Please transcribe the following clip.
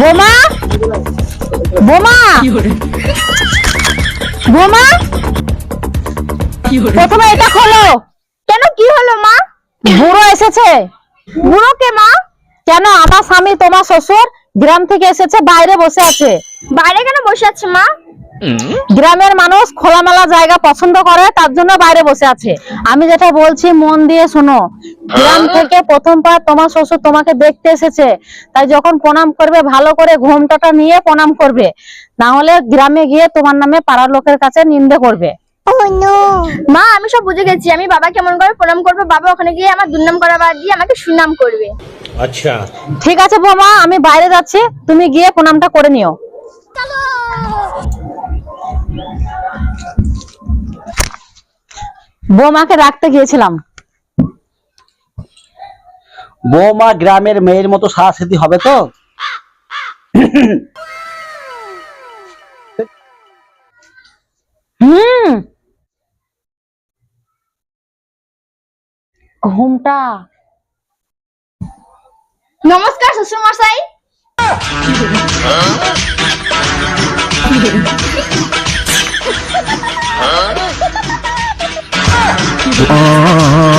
বোমা বোমা বোমা প্রথমে এটা খোলো। কেন, কি হলো মা? বুড়ো এসেছে। বুড়ো কে মা? কেন, আমার স্বামী তোমার শ্বশুর গ্রাম থেকে এসেছে, বাইরে বসে আছে। বাইরে কেন বসে আছে মা? গ্রামের মানুষ খোলামেলা জায়গা পছন্দ করে, তার জন্য বাইরে বসে আছে। আমি যেটা বলছি মন দিয়ে শোনো। গ্রাম থেকে প্রথমবার তোমার শ্বশুর তোমাকে দেখতে এসেছে, তাই যখন প্রণাম করবে ভালো করে ঘোমটাটা নিয়ে প্রণাম করবে, না হলে গ্রামে গিয়ে তোমার নামে পাড়ার লোকের কাছে নিন্দে করবে। মা আমি সব বুঝে গেছি, আমি বাবা কেমন করে প্রণাম করবে, বাবা ওখানে গিয়ে আমার দুর্নাম করা বাদ দিয়ে আমাকে সুনাম করবে। আচ্ছা ঠিক আছে বোমা, আমি বাইরে যাচ্ছি, তুমি গিয়ে প্রণামটা করে নিও। বৌমাকে রাখতে গিয়েছিলাম। বৌমা গ্রামের মেয়ের মতো সারাসাথী হবে তো? ঘুমটা। নমস্কার শ্বশুর মশাই। হ্যাঁ